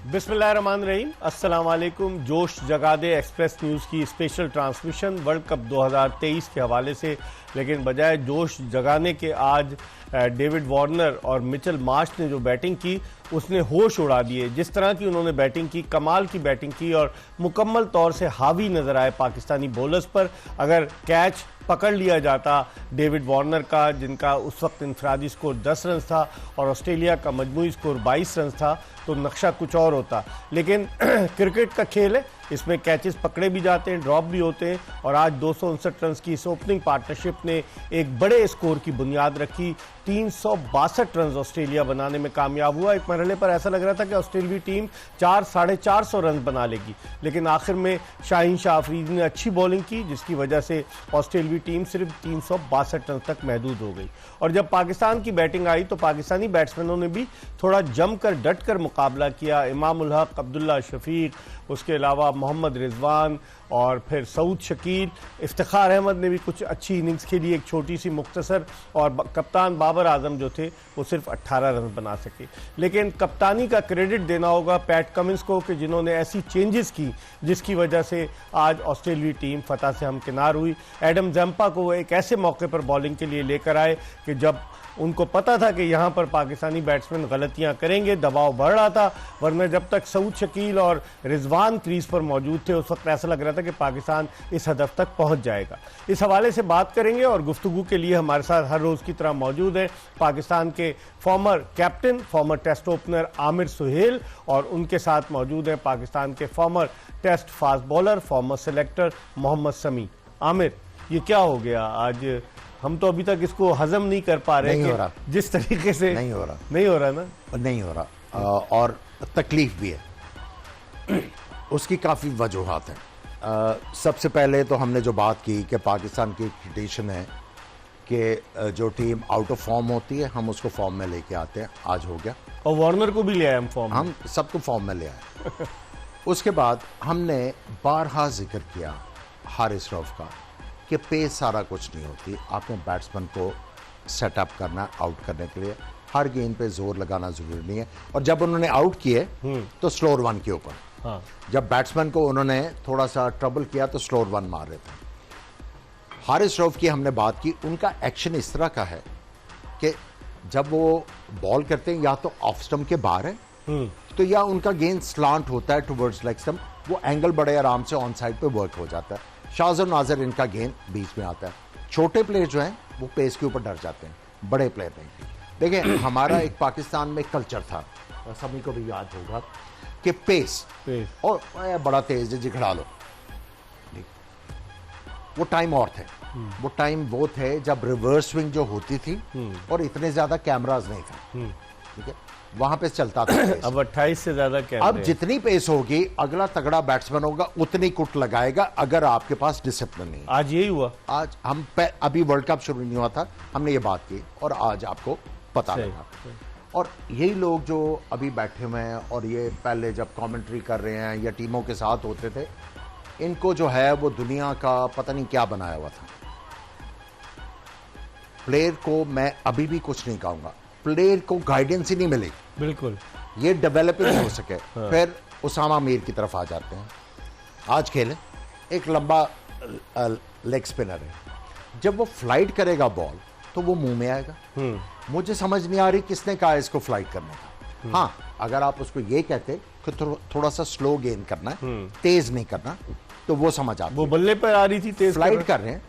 बिस्मिल्लाहिर्रहमानिर्रहीम, अस्सलाम वालेकुम। जोश जगा दे एक्सप्रेस न्यूज़ की स्पेशल ट्रांसमिशन वर्ल्ड कप 2023 के हवाले से, लेकिन बजाय जोश जगाने के आज डेविड वार्नर और मिचेल मार्श ने जो बैटिंग की उसने होश उड़ा दिए। जिस तरह की उन्होंने बैटिंग की, कमाल की बैटिंग की और मुकम्मल तौर से हावी नजर आए पाकिस्तानी बॉलर्स पर। अगर कैच पकड़ लिया जाता डेविड वार्नर का, जिनका उस वक्त इंफरादी स्कोर 10 रन था और ऑस्ट्रेलिया का मजमूई स्कोर 22 रन था, तो नक्शा कुछ और होता। लेकिन क्रिकेट का खेल है, इसमें कैचेस पकड़े भी जाते हैं, ड्रॉप भी होते हैं और आज 259 रन की इस ओपनिंग पार्टनरशिप ने एक बड़े स्कोर की बुनियाद रखी। 362 रन ऑस्ट्रेलिया बनाने में कामयाब हुआ। एक मरहले पर ऐसा लग रहा था कि ऑस्ट्रेलियाई टीम 400-450 रन बना लेगी, लेकिन आखिर में शाहीन शाह अफरीदी ने अच्छी बॉलिंग की, जिसकी वजह से ऑस्ट्रेलियाई टीम सिर्फ 362 रन तक महदूद हो गई। और जब पाकिस्तान की बैटिंग आई तो पाकिस्तानी बैट्समैनों ने भी थोड़ा जमकर डटकर मुकाबला किया। इमाम उल हक, अब्दुल्ला शफीक, उसके अलावा मोहम्मद रिजवान और फिर सऊद शकील, इफ्तिखार अहमद ने भी कुछ अच्छी इनिंग्स खेली, एक छोटी सी मुख्तसर, और कप्तान बाबर आजम जो थे वो सिर्फ 18 रन बना सके। लेकिन कप्तानी का क्रेडिट देना होगा पैट कमिंस को कि जिन्होंने ऐसी चेंजेस की जिसकी वजह से आज ऑस्ट्रेलियाई टीम फतह से हमकिनार हुई। एडम जम्पा को एक ऐसे मौके पर बॉलिंग के लिए लेकर आए कि जब उनको पता था कि यहाँ पर पाकिस्तानी बैट्समैन गलतियाँ करेंगे, दबाव बढ़ रहा था, वरना जब तक सऊद शकील और रिजवान क्रीज पर मौजूद थे उस वक्त ऐसा लग रहा था कि पाकिस्तान इस हदफ तक पहुँच जाएगा। इस हवाले से बात करेंगे और गुफ्तगू के लिए हमारे साथ हर रोज़ की तरह मौजूद है पाकिस्तान के former captain, former test opener Aamir Sohail, और उनके साथ मौजूद है पाकिस्तान के former test fast bowler, former selector Mohammad Sami. Aamir, ये क्या हो गया आज? हम तो अभी तक इसको हजम नहीं कर पा रहे। नहीं हो रहा, जिस तरीके से नहीं हो रहा ना, नहीं हो रहा और तकलीफ भी है। उसकी काफ़ी वजूहात हैं। सबसे पहले तो हमने जो बात की कि पाकिस्तान की ट्रेडिशन है कि जो टीम आउट ऑफ फॉर्म होती है हम उसको फॉर्म में लेके आते हैं। आज हो गया, और वार्नर को भी ले आए हम फॉर्म, हम सबको फॉर्म में ले आए। उसके बाद हमने बारहा जिक्र किया हारिस रऊफ का कि पेस सारा कुछ नहीं होती, आपने बैट्समैन को सेटअप करना आउट करने के लिए, हर गेंद पे जोर लगाना जरूरी नहीं है। और जब उन्होंने आउट किए तो स्लोअर वन के ऊपर, हाँ। जब बैट्समैन को उन्होंने थोड़ा सा ट्रबल किया तो स्लोअर वन मार रहे थे। हारिस रऊफ की हमने बात की, उनका एक्शन इस तरह का है कि जब वो बॉल करते हैं या तो ऑफ स्टंप के बाहर है तो या उनका गेंद स्लांट होता है टुवर्ड्स लेग स्टंप, वो एंगल बड़े आराम से ऑन साइड पे वर्क हो जाता है। शाज़ और नाज़र इनका गेंद बीच में आता है। छोटे प्लेयर जो हैं वो पेस के ऊपर डर जाते हैं, बड़े प्लेयर नहीं। देखिए हमारा एक पाकिस्तान में कल्चर था, सभी को भी याद होगा कि पेस और बड़ा तेज जी खड़ा लो, वो टाइम और थे। वो टाइम वो थे जब रिवर्स स्विंग जो होती थी और इतने ज्यादा कैमराज नहीं थे, ठीक है, वहां पे चलता था। अब 28 से ज्यादा कैमरे। अब जितनी पेस होगी अगला तगड़ा बैट्समैन होगा उतनी कुट लगाएगा, अगर आपके पास डिसिप्लिन नहीं है। आज यही हुआ। आज हम अभी वर्ल्ड कप शुरू नहीं हुआ था, हमने ये बात की और आज आपको पता लगा। और यही लोग जो अभी बैठे हुए हैं और ये पहले जब कमेंट्री कर रहे हैं या टीमों के साथ होते थे, इनको जो है वो दुनिया का पता नहीं क्या बनाया हुआ था। प्लेयर को मैं अभी भी कुछ नहीं कहूंगा, प्लेयर को गाइडेंस ही नहीं मिली, बिल्कुल ये डेवलप नहीं हो सके। हाँ। फिर उसामा मीर की तरफ आ जाते हैं। आज खेले एक लंबा लेग स्पिनर है, जब वो फ्लाइट करेगा बॉल तो वो मुंह में आएगा। मुझे समझ नहीं आ रही किसने कहा इसको फ्लाइट करने का। हाँ, अगर आप उसको ये कहते कि थोड़ा सा स्लो गेंद करना है, तेज नहीं करना, तो वो समझ आता। वो बल्ले पर आ रही थी, तेज फ्लाइट कर रहे हैं,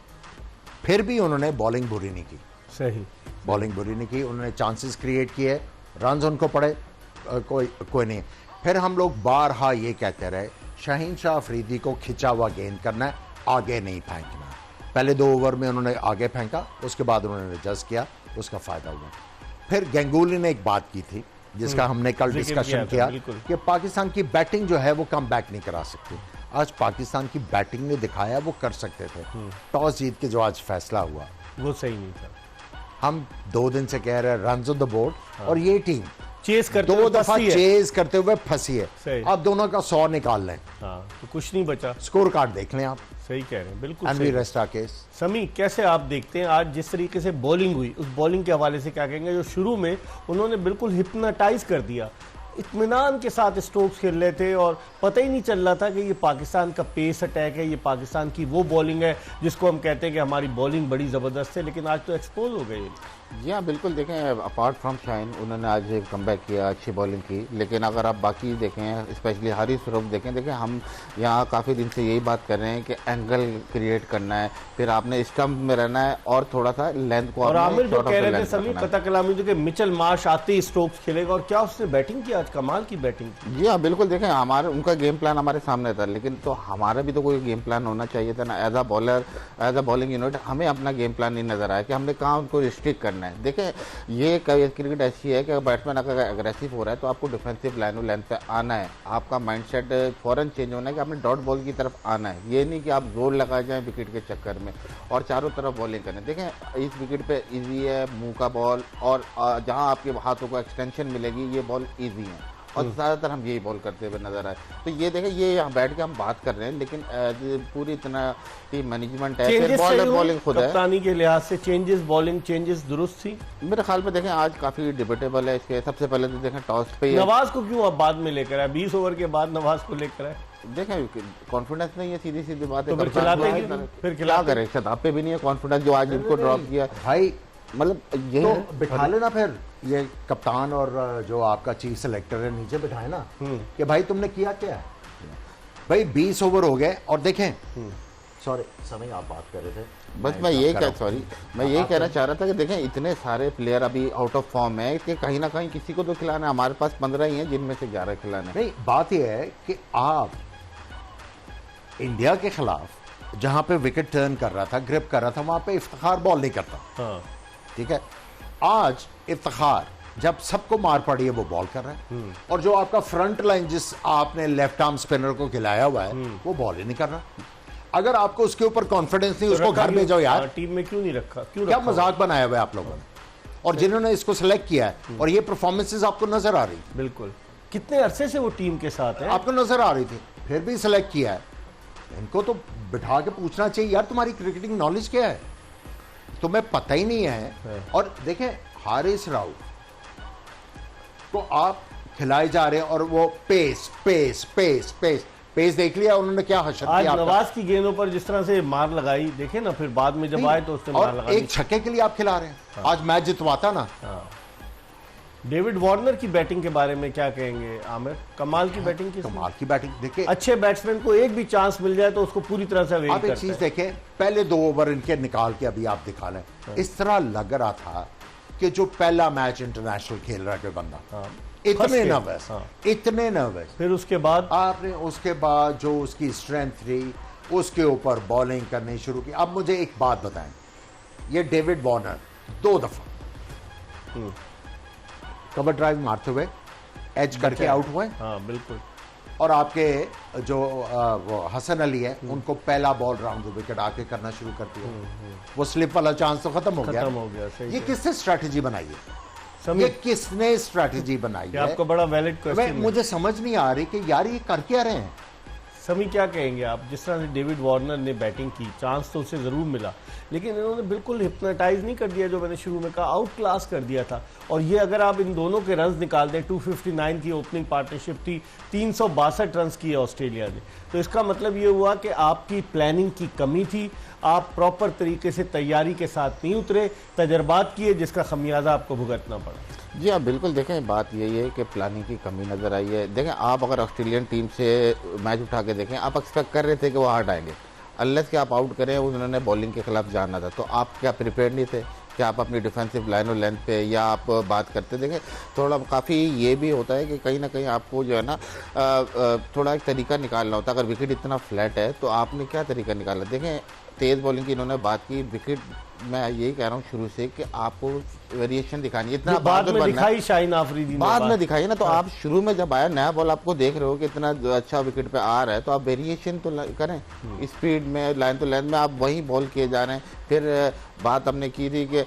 फिर भी उन्होंने बॉलिंग बुरी नहीं की। सही, बॉलिंग बुरी नहीं की, उन्होंने चांसेस क्रिएट किए, रन्स उनको पड़े, कोई नहीं। फिर हम लोग बारहा ये कहते रहे शाहीन शाह अफरीदी को खिंचा हुआ गेंद करना है, आगे नहीं फेंकना। पहले 2 ओवर में उन्होंने आगे फेंका, उसके बाद उन्होंने एडजस्ट किया, उसका फायदा हुआ। फिर गंगूली ने एक बात की थी जिसका हमने कल डिस्कशन किया कि पाकिस्तान की बैटिंग जो है वो कम बैक नहीं करा सकती। आज पाकिस्तान की बैटिंग ने दिखाया वो कर सकते थे। टॉस जीत के जो आज फैसला हुआ वो सही नहीं था। हम 2 दिन से कह रहे हैं रन्स ऑन द बोर्ड, और ये टीम चेस करते 2 दफा चेस करते हुए फंसी है। अब दोनों का 100 निकाल लें, हाँ, तो कुछ नहीं बचा। स्कोर कार्ड देख लें आप। सही कह रहे हैं, बिल्कुल सही। Resta case. समी, कैसे आप देखते हैं आज जिस तरीके से बॉलिंग हुई, उस बॉलिंग के हवाले से क्या कहेंगे? जो शुरू में उन्होंने बिल्कुल हिप्नोटाइज कर दिया, इत्मीनान के साथ स्ट्रोक्स खेल रहे थे और पता ही नहीं चल रहा था कि ये पाकिस्तान का पेस अटैक है, ये पाकिस्तान की वो बॉलिंग है जिसको हम कहते हैं कि हमारी बॉलिंग बड़ी ज़बरदस्त है, लेकिन आज तो एक्सपोज हो गई। जी हाँ, बिल्कुल। देखें, अपार्ट फ्रॉम शाइन उन्होंने आज एक कमबैक किया, अच्छी बॉलिंग की, लेकिन अगर आप बाकी देखें, स्पेशली हारिस रऊफ देखें हम यहाँ काफ़ी दिन से यही बात कर रहे हैं कि एंगल क्रिएट करना है, फिर आपने स्टंप में रहना है और थोड़ा सा लेंथ को। और आमिर जो कह रहे थे सभी पता कलामी कि मिचेल मार्श आते ही स्ट्रोक्स खेलेगा, और क्या उसने बैटिंग की आज, कमाल की बैटिंग की। जी हाँ, बिल्कुल। देखें, हमारे उनका गेम प्लान हमारे सामने था, लेकिन तो हमारा भी तो कोई गेम प्लान होना चाहिए था ना। As a bowler, as a bowling unit हमें अपना गेम प्लान नहीं नजर आया कि हमने कहाँ उनको रिस्ट्रिक्ट करना है। देखें, ये क्रिकेट ऐसी है कि बैट्समैन अगर एग्रेसिव हो रहा है तो आपको डिफेंसिव लाइन और लेंथ पे आना है, आपका माइंडसेट फौरन चेंज होना है कि आपने डॉट बॉल की तरफ आना है। ये नहीं कि आप जोर लगा जाएं विकेट के चक्कर में और चारों तरफ बॉलिंग करें। देखें, इस विकेट पे इजी है मुंह का बॉल, और जहां आपके हाथों को एक्सटेंशन मिलेगी ये बॉल इजी है, और ज़्यादातर हम यही बॉल करते हुए नजर आए। तो ये देखें, ये यहाँ बैठ के हम बात कर रहे हैं, लेकिन पूरी इतना टीम मैनेजमेंट है, फिर बॉलर बॉलिंग खुद है। कप्तानी के लिहाज से चेंजेस, बॉलिंग चेंजेस दुरुस्त थी मेरे ख्याल में। देखें, आज काफी डिबेटेबल है इसके। सबसे पहले तो देखें टॉस पे नवाज को क्यों अब बाद में लेकर आए, 20 ओवर के बाद नवाज को लेकर आए। देखें, कॉन्फिडेंस नहीं है, सीधी सीधी बात है। तो फिर खिलाते फिर क्या करें, शताब पे भी नहीं है कॉन्फिडेंस जो आज इनको ड्रॉप किया भाई। मतलब ये तो बिठा लेना फिर ये कप्तान और जो आपका चीफ सेलेक्टर है नीचे बिठाए ना कि भाई तुमने किया क्या है। भाई 20 ओवर हो गए, और देखें, सॉरी समय आप बात कर रहे थे, बस मैं ये कहना चाह रहा था कि देखें, इतने सारे प्लेयर अभी आउट ऑफ फॉर्म है कि कहीं ना कहीं किसी को तो खिलाना है। हमारे पास 15 ही हैं जिनमें से 11 खिलाना है। नहीं, बात यह है कि आप इंडिया के खिलाफ जहां पे विकेट टर्न कर रहा था, ग्रिप कर रहा था, वहां पे इफ्तिखार बॉल नहीं करता। हाँ। ठीक है, आज इफ्तिखार जब सबको मार पड़ी है वो बॉल कर रहा है, और जो आपका फ्रंट लाइन जिस आपने लेफ्ट आर्म स्पिनर को खिलाया हुआ है वो बॉल ही नहीं कर रहा। अगर आपको उसके ऊपर कॉन्फिडेंस नहीं, उसको घर भेजो यार। टीम में क्यों नहीं रखा, क्या मजाक बनाया हुआ है आप लोगों ने, और जिन्होंने इसको सिलेक्ट किया है, और ये परफॉर्मेंसेस आपको नजर आ रही। बिल्कुल, कितने अरसे से वो टीम के साथ है, आपको नजर आ रही थी, फिर भी सिलेक्ट किया है। इनको तो बिठा के पूछना चाहिए यार, तुम्हारी क्रिकेटिंग नॉलेज क्या है, तुम्हें पता ही नहीं है। और देखें, हारिस राउफ को आप खिलाए जा रहे हैं, और वो pace pace pace pace pace देख लिया उन्होंने क्या हशर किया। आज नवाज की गेंदों पर जिस तरह से मार लगाई, देखे ना, फिर बाद में जब आए तो उसने मार लगाई। एक छक्के के लिए आप खिला रहे हैं। आज मैच जितवाता ना। डेविड वार्नर की बैटिंग के बारे में क्या कहेंगे आमिर, कमाल की बैटिंग की, कमाल की बैटिंग। देखिए, अच्छे बैट्समैन को एक भी चांस मिल जाए तो उसको पूरी तरह से अवेल आप एक चीज देखें, पहले 2 ओवर इनके निकाल के अभी आप दिखा लें, इस तरह लग रहा था कि जो पहला मैच इंटरनेशनल खेल रहा है बंदा, इतने नर्वस, इतने नर्वस। फिर उसके बाद आपने उसके बाद जो उसकी स्ट्रेंथ थी उसके ऊपर बॉलिंग करनी शुरू की। अब मुझे एक बात बताएं, ये डेविड वार्नर 2 दफा कवर ड्राइव मारते हुए एज करके आउट हुए। हाँ बिल्कुल। और आपके जो वो हसन अली है, उनको पहला बॉल राउंड द विकेट आके करना शुरू कर दिया। वो स्लिप वाला चांस तो खत्म हो गया। ये किसने स्ट्रैटेजी बनाई है, ये किसने स्ट्रैटेजी बनाई है? आपको बड़ा वैलिड क्वेश्चन। मुझे समझ नहीं आ रही कि यार ये कर क्या रहे हैं। समी क्या कहेंगे आप, जिस तरह से डेविड वार्नर ने बैटिंग की, चांस तो उसे जरूर मिला, लेकिन इन्होंने बिल्कुल हिप्नोटाइज नहीं कर दिया, जो मैंने शुरू में कहा, आउट क्लास कर दिया था। और ये अगर आप इन दोनों के रन्स निकाल दें, 259 की ओपनिंग पार्टनरशिप थी, 362 रन्स किए ऑस्ट्रेलिया ने, तो इसका मतलब ये हुआ कि आपकी प्लानिंग की कमी थी, आप प्रॉपर तरीके से तैयारी के साथ नहीं उतरे, तजर्बात किए, जिसका खमियाजा आपको भुगतना पड़ा। जी हाँ बिल्कुल। देखें, बात यही है कि प्लानिंग की कमी नज़र आई है। देखें, आप अगर ऑस्ट्रेलियन टीम से मैच उठा के देखें, आप एक्सपेक्ट कर रहे थे कि वो हार्ड आएंगे, अनलेस कि आप आउट करें। उन्होंने बॉलिंग के खिलाफ जाना था, तो आप क्या प्रिपेयर नहीं थे कि आप अपनी डिफेंसिव लाइन और लेंथ पे या आप बात करते। देखें, थोड़ा काफ़ी ये भी होता है कि कहीं ना कहीं आपको जो है ना थोड़ा एक तरीका निकालना होता है। अगर विकेट इतना फ्लैट है तो आपने क्या तरीका निकाला। देखें, तेज़ बॉलिंग की इन्होंने बात की, विकेट मैं यही कह रहा हूँ शुरू से कि आपको वेरिएशन दिखानी है। इतना बाद में दिखाई शाहीन आफरीदी ने, बाद में दिखाई ना, तो आप शुरू में जब आया नया बॉल आपको देख रहे हो कि इतना अच्छा विकेट पे आ रहा है, तो आप वेरिएशन तो करें, स्पीड में, लाइन तो लेंथ में आप वही बॉल किए जा रहे हैं। फिर बात हमने की थी कि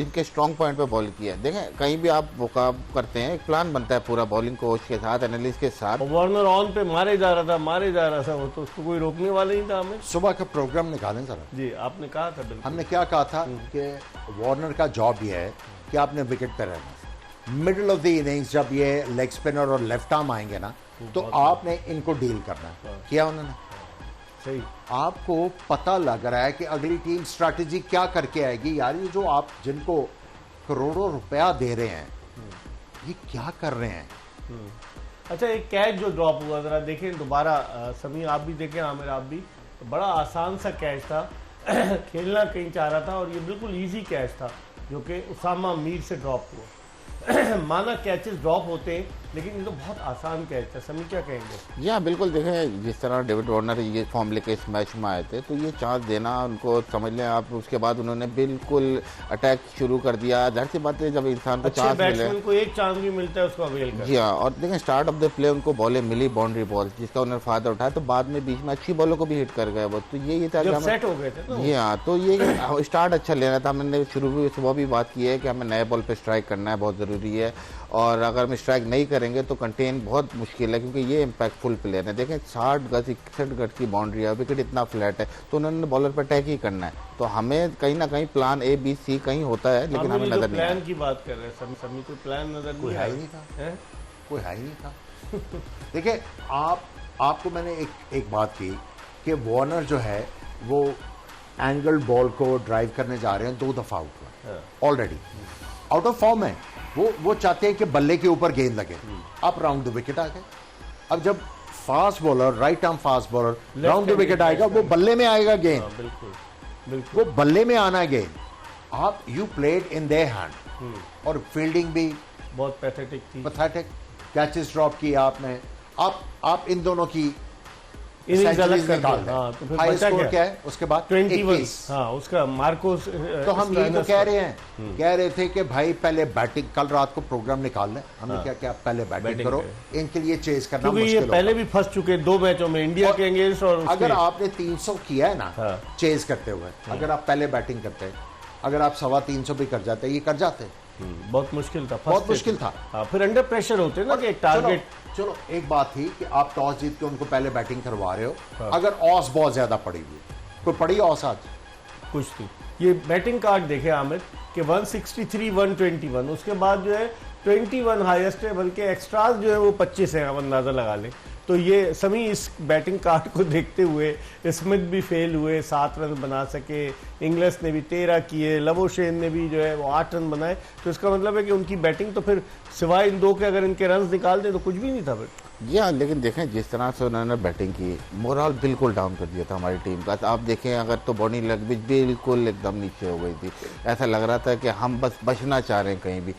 इनके स्ट्रॉन्ग पॉइंट पे बॉल किया। देखें, कहीं भी आप वो काम करते हैं, एक प्लान बनता है पूरा बॉलिंग कोच के साथ, एनालिस्ट के साथ। वार्नर ऑन पे मारे जा रहा था, वो तो उसको कोई रोकने वाला नहीं था। हमें सुबह का प्रोग्राम निकालें जरा। जी, आपने कहा था, हमने क्या कहा था कि वार्नर का जॉब ये है कि आपने विकेट पे रहना, मिडिल ऑफ द इनिंग्स जब ये लेग स्पिनर और लेफ्ट आर्म आएंगे ना, तो आपने इनको डील करना है। किया उन्होंने, सही। आपको पता लग रहा है कि अगली टीम स्ट्रैटेजी क्या करके आएगी। यार ये जो आप जिनको करोड़ों रुपया दे रहे हैं, ये क्या कर रहे हैं। अच्छा, एक कैच जो ड्रॉप हुआ जरा देखें दोबारा, समी आप भी देखें, आमिर आप भी, तो बड़ा आसान सा कैच था। खेलना कहीं चाह रहा था और ये बिल्कुल इजी कैच था जो कि उसामा मीर से ड्रॉप हुआ। माना कैचेस ड्रॉप होते हैं, लेकिन ये तो बहुत आसान कैच था। समी क्या कहेंगे? या बिल्कुल देखें, जिस तरह डेविड वार्नर ये फॉर्म लेके इस मैच में आए थे, तो ये चांस देना उनको, समझ लें आप, उसके बाद उन्होंने बिल्कुल अटैक शुरू कर दिया। जाहिर सी बात है, जब इंसान को चांस मिले, बैट्समैन को एक चांस भी मिलता है उसको अवेल कर। जी हाँ, और देखें स्टार्ट ऑफ द प्ले उनको बॉलें मिली, बाउंड्री बॉल, जिसका उन्होंने फायदा उठाया, तो बाद में बीच में अच्छी बॉलों को भी हिट कर गए वो। तो ये था जब सेट हो गए थे तो। जी हाँ, तो ये स्टार्ट अच्छा लेना था। हमने शुरू में सुबह भी बात की है कि हमें नए बॉल पे स्ट्राइक करना है, बहुत ज़रूरी है। और अगर हम स्ट्राइक नहीं करेंगे तो कंटेन बहुत मुश्किल है, क्योंकि ये इम्पैक्टफुल प्लेयर है। देखें 60 गज 61 गज की बाउंड्री है, विकेट इतना फ्लैट है, तो उन्होंने बॉलर पर अटैक ही करना है। तो हमें कहीं ना कहीं प्लान A B C कहीं होता है, लेकिन हमें नजर नहीं आया। प्लान की बात कर रहे हैं समी, कोई प्लान नजर नहीं है ही नहीं था, कोई है ही नहीं था। देखिए आपको मैंने एक बात की कि वार्नर जो है वो एंगल बॉल को ड्राइव करने जा रहे हैं, 2 दफा आउट हुआ ऑलरेडी, आउट ऑफ फॉर्म है। वो चाहते हैं कि बल्ले के ऊपर गेंद लगे, आप राउंड द विकेट आ गए। अब जब fast bowler, right arm fast bowler round the wicket आएगा, वो बल्ले में आएगा गेंद, बिल्कुल वो बल्ले में आना गेंद। आप you played in their hand, और फील्डिंग भी बहुत पैथेटिक थी, पैथेटिक। कैचेस ड्रॉप किया आपने, आप इन दोनों की इनिंग्स अलग कर निकाल दिया। हाँ, तो फिर हाई बचा स्कोर क्या है उसके बाद? 21। हाँ, उसका मार्कोस। तो हम ये तो कह रहे हैं, कह रहे थे कि भाई पहले बैटिंग, कल रात को प्रोग्राम निकाल लें। हमने क्या क्या पहले बैटिंग करो, इनके लिए चेज करना क्योंकि मुश्किल ये पहले भी फंस चुके 2 मैचों में इंडिया के अगेंस्ट। और अगर आपने 300 किया है ना चेज करते हुए, अगर आप पहले बैटिंग करते, अगर आप 325 भी कर जाते, ये कर जाते, बहुत मुश्किल था, बहुत मुश्किल था। हाँ, फिर अंडर प्रेशर होते ना कि एक टारगेट। चलो एक बात थी कि आप टॉस जीत के उनको पहले बैटिंग करवा रहे हो। अगर ऑस बहुत ज्यादा पड़ी हुई, कोई पड़ी ऑस आज कुछ थी। ये बैटिंग कार्ड देखे आमिर कि 163 121, उसके बाद जो है 21 हाईएस्ट है, बल्कि एक्स्ट्राज जो है वो 25 है, अब अंदाजा लगा ले। तो ये सभी इस बैटिंग कार्ड को देखते हुए स्मिथ भी फेल हुए, 7 रन बना सके, इंग्लिश ने भी 13 किए, लबोशेन ने भी जो है वो 8 रन बनाए। तो इसका मतलब है कि उनकी बैटिंग तो फिर सिवाय इन 2 के अगर इनके रन निकाल दें तो कुछ भी नहीं था फिर। या लेकिन देखें जिस तरह से उन्होंने बैटिंग की, मोरल बिल्कुल डाउन कर दिया था हमारी टीम का। आप देखें अगर, तो बॉडी लैंग्वेज बिल्कुल एकदम नीचे हो गई थी, ऐसा लग रहा था कि हम बस बचना चाह रहे हैं कहीं भी।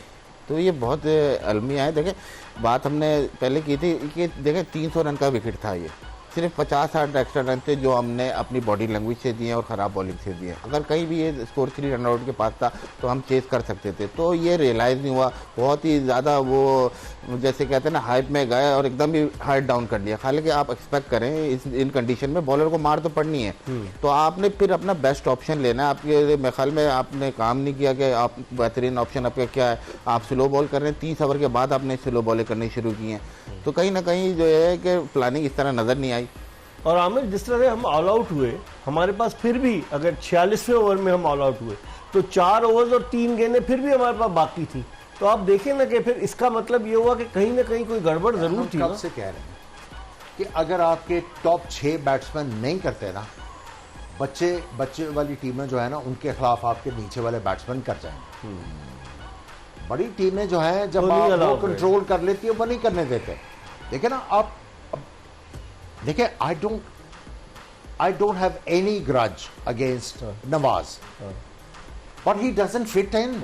तो ये बहुत अलमिया है। देखें बात हमने पहले की थी कि देखें 300 रन का विकेट था, ये सिर्फ 50-60 एक्स्ट्रा रन थे जो हमने अपनी बॉडी लैंग्वेज से दिए और ख़राब बॉलिंग से दिए। अगर कहीं भी ये स्कोर 3 रन आउट के पास था तो हम चेस कर सकते थे। तो ये रियलाइज़ नहीं हुआ, बहुत ही ज़्यादा वो जैसे कहते हैं ना हाइप में गए और एकदम ही हाइट डाउन कर लिया। हालांकि आप एक्सपेक्ट करें इन कंडीशन में बॉलर को मार तो पड़नी है, तो आपने फिर अपना बेस्ट ऑप्शन लेना है। आपके मेरे ख्याल में आपने काम नहीं किया कि आप बेहतरीन ऑप्शन आपका क्या है। आप स्लो बॉल कर रहे हैं, 30 ओवर के बाद आपने स्लो बॉलें करनी शुरू की हैं, तो कहीं ना कहीं जो है कि प्लानिंग इस तरह नज़र नहीं आई। और आमिर जिस तरह से हम ऑल आउट हुए, हमारे पास फिर भी अगर 46वें ओवर में हम ऑल आउट हुए तो 4 ओवर्स और 3 गेंदें फिर भी हमारे पास बाकी थी। तो आप देखें ना कि फिर इसका मतलब ये हुआ कि कहीं ना कहीं कोई गड़बड़ जरूर थी। कब से कह रहे हैं कि अगर आपके टॉप 6 बैट्समैन नहीं करते ना, बच्चे वाली टीमें जो है ना, उनके खिलाफ आपके नीचे वाले बैट्समैन कर जाएंगे। बड़ी टीमें जो है जब आप वो कंट्रोल कर लेती है, वो नहीं करने देते। देखिए ना आप, देखिए I don't have any grudge against Nawaz, but he doesn't fit in.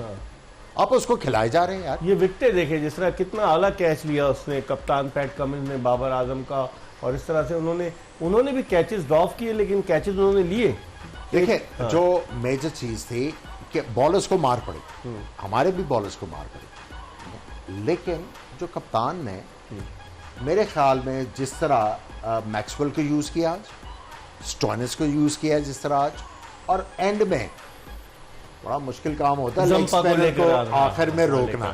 आप उसको खिलाए जा रहे हैं यार। ये विकेट देखे जिस तरह कितना आला कैच लिया उसने, कप्तान पैट कमिंस ने बाबर आजम का, और इस तरह से उन्होंने भी कैचेस ड्रॉप किए, लेकिन कैचेस उन्होंने लिए। देखिए जो मेजर चीज थी कि बॉलर्स को मार पड़ी, हमारे भी बॉलर्स को मार पड़ी, लेकिन जो कप्तान ने मेरे ख्याल में जिस तरह मैक्सवेल को यूज किया आज, स्टोइनिस को यूज किया जिस तरह आज, और एंड में बड़ा मुश्किल काम होता है लेग स्पिनर को आखिर में रोकना,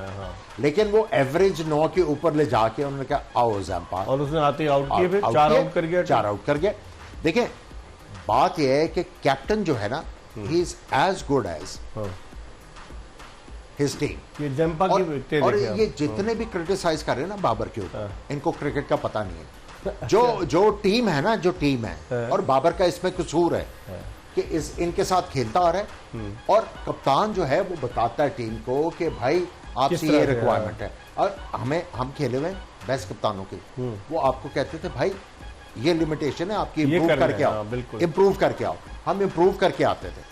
लेकिन वो एवरेज 9 के ऊपर ले जाके उन्होंने कहा आओ जंपा, और उसने आते आउट किए, फिर 4 आउट कर गया। देखिए बात यह है कि कैप्टन जो है ना, he is as good as his team. ये जंपा की विकेटें और देखें आप। ये जितने भी क्रिटिसाइज कर रहे हैं ना बाबर के ऊपर, इनको क्रिकेट का पता नहीं है। जो टीम है ना, जो टीम है, और बाबर का इसमें कसूर है कि इनके साथ खेलता आ रहा है, और कप्तान जो है वो बताता है टीम को कि भाई आपसे ये रिक्वायरमेंट है, और हम खेले हुए बेस्ट कप्तानों के, वो आपको कहते थे भाई ये लिमिटेशन है आपकी, इम्प्रूव करके आओ, इम्प्रूव करके आओ। हम इम्प्रूव करके आते थे।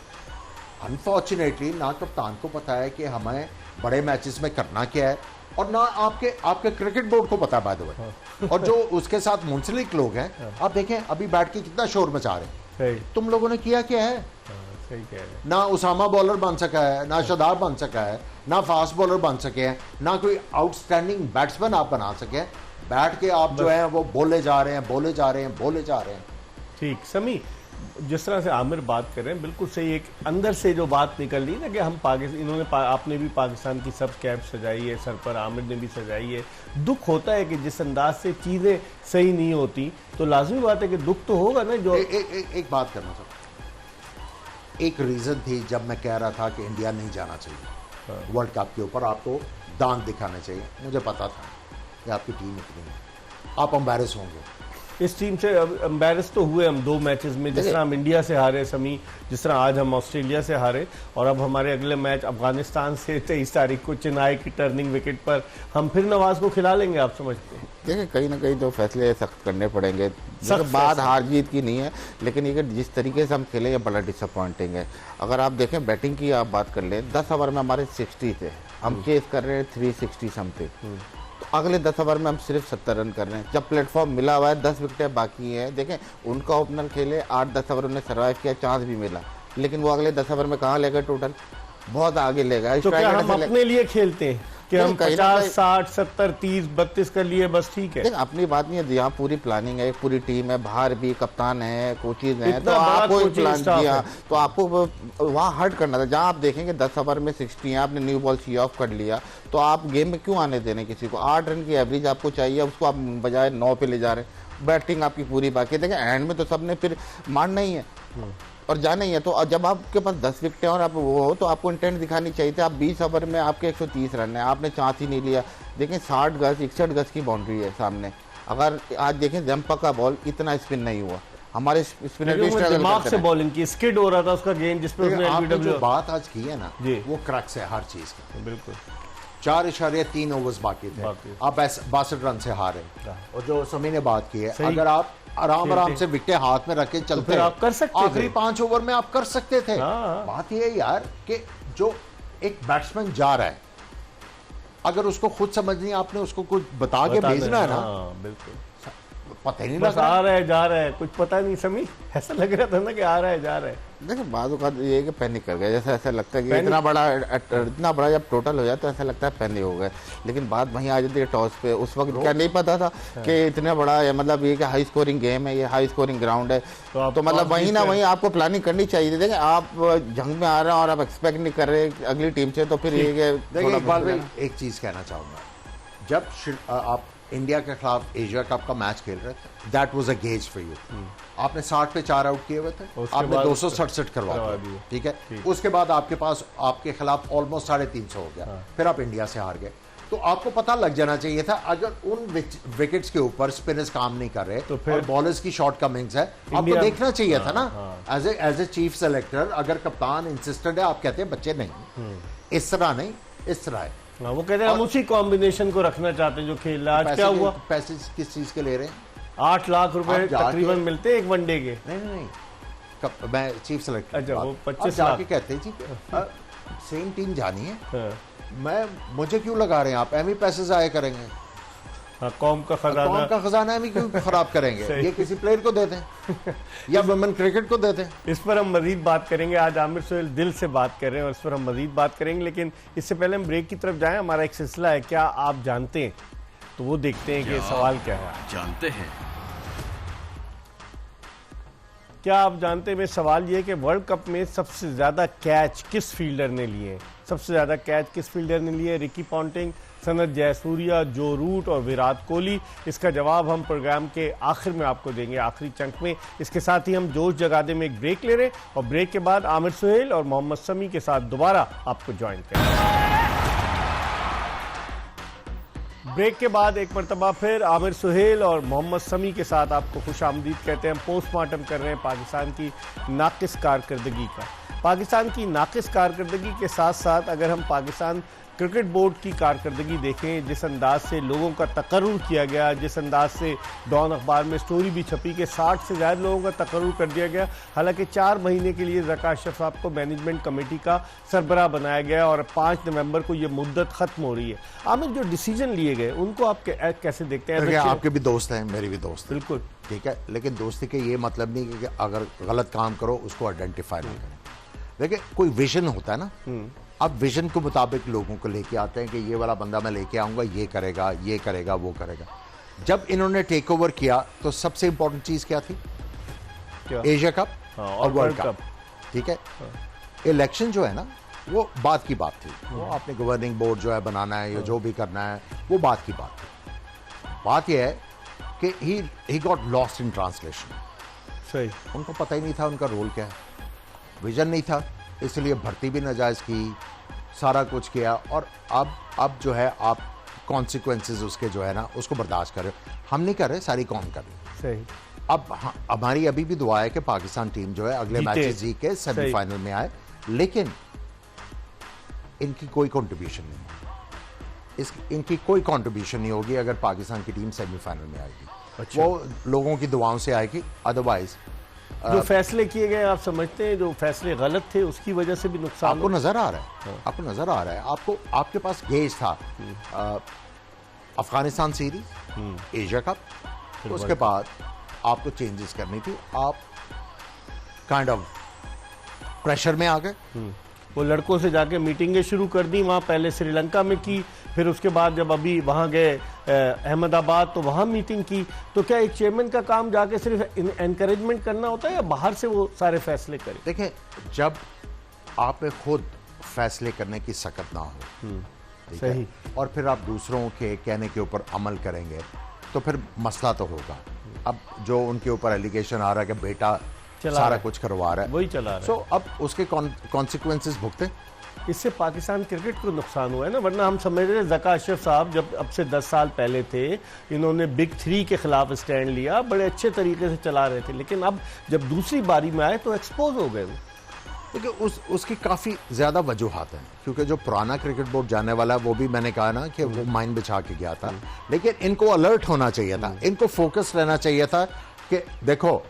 अनफॉर्चुनेटली ना कप्तान को पता है कि हमें बड़े मैचेस में करना क्या है, और ना आपके क्रिकेट बोर्ड को पता है बाय द वे। और जो उसके साथ मुंसलिक लोग हैं, आप देखें अभी बैठ के कितना शोर मचा रहे हैं। तुम लोगों ने किया क्या है? सही कह रहे हैं। ना उसामा बॉलर बन सका है, ना शादाब बन सका है, ना फास्ट बॉलर बन सके हैं, ना कोई आउटस्टैंडिंग बैट्समैन आप बना सके हैं। बैठ के आप जो है वो बोले जा रहे हैं, बोले जा रहे हैं, बोले जा रहे हैं। ठीक समी, जिस तरह से आमिर बात कर रहे हैं बिल्कुल सही। एक अंदर से जो बात निकल रही है ना कि हम पाकिस्तान, आपने भी पाकिस्तान की सब कैप सजाई है सर पर, आमिर ने भी सजाई है। दुख होता है कि जिस अंदाज से चीजें सही नहीं होती, तो लाजमी बात है कि दुख तो होगा ना। जो एक बात करना चाहता हूं, एक रीजन थी जब मैं कह रहा था कि इंडिया नहीं जाना चाहिए वर्ल्ड कप के ऊपर, आपको दांत दिखाने चाहिए। मुझे पता था कि आपकी टीम इतनी है, आप एम्बैरेस होंगे। इस टीम से एम्बैरस तो हुए हम 2 मैचेस में, जिस तरह हम इंडिया से हारे समी, जिस तरह आज हम ऑस्ट्रेलिया से हारे, और अब हमारे अगले मैच अफगानिस्तान से 23 तारीख को चेन्नई की टर्निंग विकेट पर हम फिर नवाज को खिला लेंगे। आप समझते हैं? देखिए कहीं ना कहीं तो फैसले सख्त करने पड़ेंगे। बात हार जीत की नहीं है, लेकिन ये जिस तरीके से हम खेले ये बड़ा डिसअपॉइंटिंग है। अगर आप देखें बैटिंग की आप बात कर लें, 10 ओवर में हमारे 60 थे, हम चेस कर रहे हैं 360 समथिंग। अगले 10 ओवर में हम सिर्फ 70 रन कर रहे हैं, जब प्लेटफॉर्म मिला हुआ है, 10 विकेटें बाकी हैं। देखें उनका ओपनर खेले 8-10 ओवर उन्हें सर्वाइव किया, चांस भी मिला, लेकिन वो अगले 10 ओवर में कहाँ ले गए? टोटल बहुत आगे ले गए। तो क्या हम अपने लिए खेलते हैं कि हम 50, 60, 70, 30, 32 कर लिए बस ठीक है? अपनी बात नहीं है, यहाँ पूरी प्लानिंग है, पूरी टीम है, बाहर भी कप्तान है, कोचेज हैं, तो आपको प्लान दिया, तो आपको वहाँ हर्ट करना था। जहाँ आप देखेंगे 10 ओवर में 60 है, आपने न्यू बॉल सी ऑफ कर लिया, तो आप गेम में क्यों आने देने किसी को? 8 रन की एवरेज आपको चाहिए, उसको आप बजाय 9 पे ले जा रहे हैं। बैटिंग आपकी पूरी बाकी है। देखें एंड में तो सबने फिर मारना ही है और जाना ही है। तो जब आपके पास 10 विकेटें और आप वो हो, तो आपको इंटेंट दिखानी चाहिए थी। आप 20 ओवर में आपके 130 रन है, आपने चांस ही नहीं लिया। देखें 60 गज 61 गज की बाउंड्री है सामने। अगर आज देखें जंपा का बॉल इतना स्पिन नहीं हुआ, हमारे स्पिनर भी स्ट्रगल दिमाग से बॉलिंग की, स्किड हो रहा था उसका गेंद, जिसपे उसने आपने जो बात आज की है ना, वो क्रक्स है हर चीज का। बिल्कुल 4.3 ओवर्स बाकी थे, आप 62 रन से हारे। और जो समी ने बात की है, अगर आप आराम से विकेट हाथ में रख के चलते तो आप कर सकते आखिरी 5 ओवर में आप कर सकते थे। बात यह है यार कि जो एक बैट्समैन जा रहा है, अगर उसको खुद समझ नहीं, आपने उसको कुछ बता के भेजना है ना। बिल्कुल पता ही नहीं लग रहा, आ रहा है जा रहा है, कुछ पता नहीं समी, ऐसा लग रहा था ना कि आ रहा है जा रहा है। देखिए बात का ये है कि पैनिक कर गया, जैसे ऐसा लगता है कि इतना बड़ा जब टोटल हो जाए तो ऐसा लगता है पैनिक हो गए। लेकिन बात वहीं आ जाती है टॉस पे। उस वक्त क्या नहीं पता था कि इतना बड़ा है, मतलब ये कि हाई स्कोरिंग गेम है, ये हाई स्कोरिंग ग्राउंड है, तो मतलब वहीं ना वहीं आपको प्लानिंग करनी चाहिए। देखिए आप जंग में आ रहे हैं और आप एक्सपेक्ट नहीं कर रहे अगली टीम से, तो फिर ये एक चीज कहना चाहूंगा, जब आप इंडिया के खिलाफ एशिया कप का मैच खेल रहे थे, that was a gauge for you. आपने 60 पे 4 आउट किए हुए थे, आपने 267 करवा दिए, ठीक है। उसके बाद आपके पास आपके खिलाफ ऑलमोस्ट 350 हो गया, फिर आप इंडिया से हार गए। तो आपको पता लग जाना चाहिए था, अगर उन विकेट्स के ऊपर स्पिनर्स काम नहीं कर रहे तो फिर बॉलर्स की शॉर्ट कमिंग्स है, आपको देखना चाहिए था ना। एज ए चीफ सेलेक्टर, अगर कप्तान इंसिस्टेंट है, आप कहते हैं बच्चे नहीं, इस तरह नहीं, इस तरह है। वो कहते हैं हम उसी कॉम्बिनेशन को रखना चाहते हैं जो खेल रहा है। आज क्या हुआ? पैसे किस चीज के ले रहे हैं? 8 लाख रुपए तकरीबन मिलते हैं एक वनडे के। नहीं, मैं चीफ सेलेक्टर। अच्छा, वो 25 लाख कहते हैं जी, सेम टीम जानी है, मुझे क्यों लगा रहे हैं आप? एम ही पैसे जाया करेंगे। कौम का खजाना हम क्यों खराब करेंगे? ये किसी प्लेयर को दे दें या वुमेन क्रिकेट को दे दें। इस पर हम मजीद बात करेंगे। आज आमिर सुहेल दिल से बात कर रहे हैं और इस पर हम मजीद बात करेंगे, लेकिन इससे पहले हम ब्रेक की तरफ जाएं। हमारा एक सिलसिला है क्या आप जानते हैं, तो वो देखते हैं कि सवाल क्या है। जानते हैं क्या आप जानते हैं? सवाल ये कि वर्ल्ड कप में सबसे ज्यादा कैच किस फील्डर ने लिए? सबसे ज्यादा कैच किस फील्डर ने लिए? रिकी पॉन्टिंग, सनत जयसूर्या, जो रूट और विराट कोहली? इसका जवाब हम प्रोग्राम के आखिर में आपको देंगे, आखिरी चंक में। इसके साथ ही हम जोश जगा दे में एक ब्रेक ले रहे हैं और ब्रेक के बाद आमिर सुहेल और मोहम्मद समी के साथ दोबारा आपको ज्वाइन करेंगे। ब्रेक के बाद एक मरतबा फिर आमिर सुहेल और मोहम्मद समी के साथ आपको खुशामदीद कहते हैं। पोस्टमार्टम कर रहे हैं पाकिस्तान की नाकिस कारकर्दगी का। पाकिस्तान की नाकिस कारकर्दगी के साथ साथ अगर हम पाकिस्तान क्रिकेट बोर्ड की कारकर्दगी देखें, जिस अंदाज से लोगों का तकर्रुर किया गया, जिस अंदाज से डॉन अखबार में स्टोरी भी छपी कि 60 से ज़्यादा लोगों का तकर्रुर कर दिया गया। हालांकि 4 महीने के लिए ज़का अशरफ साहब को मैनेजमेंट कमेटी का सरबराह बनाया गया और 5 नवंबर को ये मुद्दत ख़त्म हो रही है। आमिर, जो डिसीजन लिए गए उनको आप कैसे देखते हैं? आपके भी दोस्त हैं, मेरे भी दोस्त हैं, बिल्कुल ठीक है, लेकिन दोस्ती के ये मतलब नहीं कि अगर गलत काम करो उसको आइडेंटिफाई नहीं करें। देखिए, कोई विजन होता है ना, अब विजन के मुताबिक लोगों को लेके आते हैं कि ये वाला बंदा मैं लेके आऊंगा, ये करेगा, वो करेगा। जब इन्होंने टेक ओवर किया तो सबसे इंपॉर्टेंट चीज क्या थी? एशिया कप और वर्ल्ड कप, ठीक है। इलेक्शन जो है ना, वो बात की बात थी, वो आपने गवर्निंग बोर्ड जो है बनाना है या जो भी करना है, वो बात की बात थी। बात यह है कि he got lost in translation. सही, उनको पता ही नहीं था उनका रोल क्या है, विजन नहीं था, इसलिए भर्ती भी नाजायज़ की, सारा कुछ किया। और अब जो है आप कॉन्सिक्वेंसेस उसके जो है ना उसको बर्दाश्त कर रहे हो। हम नहीं कर रहे, सारी कौन कर रही। सही। अब हमारी अभी भी दुआ है कि पाकिस्तान टीम जो है अगले मैचेस जीत के सेमीफाइनल में आए, लेकिन इनकी कोई कंट्रीब्यूशन नहीं, इनकी कोई कंट्रीब्यूशन नहीं होगी अगर पाकिस्तान की टीम सेमीफाइनल में आएगी। अच्छा। वो लोगों की दुआओं से आएगी, अदरवाइज जो फैसले किए गए, आप समझते हैं जो फैसले गलत थे उसकी वजह से भी नुकसान आपको नजर आ रहा है? आपको नजर आ रहा है? आपको आपके पास गेज था अफगानिस्तान सीरीज, एशिया कप, उसके बाद आपको चेंजेस करनी थी, आप काइंड ऑफ प्रेशर में आ गए। वो लड़कों से जाके मीटिंगें शुरू कर दी, वहाँ पहले श्रीलंका में की, फिर उसके बाद जब अभी वहाँ गए अहमदाबाद तो वहाँ मीटिंग की। तो क्या एक चेयरमैन का काम जाके सिर्फ एनकरेजमेंट करना होता है या बाहर से वो सारे फैसले करें? देखें, जब आप में खुद फैसले करने की सकत ना हो, ठीक है, और फिर आप दूसरों के कहने के ऊपर अमल करेंगे तो फिर मसला तो होगा। अब जो उनके ऊपर एलिगेशन आ रहा है कि बेटा सारा कुछ करवा रहा है, वही चला रहा है, सो अब उसके कॉन्सिक्वेंसेस भुगते। इससे पाकिस्तान क्रिकेट को नुकसान हुआ है ना। वरना हम समझ रहे ज़का अशरफ साहब जब अब से 10 साल पहले थे, इन्होंने बिग 3 के खिलाफ स्टैंड लिया, बड़े अच्छे तरीके से चला रहे थे, लेकिन अब जब दूसरी बारी में आए तो एक्सपोज हो गए। देखिए, उसकी काफ़ी ज़्यादा वजूहात हैं, क्योंकि जो पुराना क्रिकेट बोर्ड जाने वाला है वो भी मैंने कहा ना कि वो माइंड बिछा के गया था, लेकिन इनको अलर्ट होना चाहिए था, इनको फोकस रहना चाहिए था कि देखो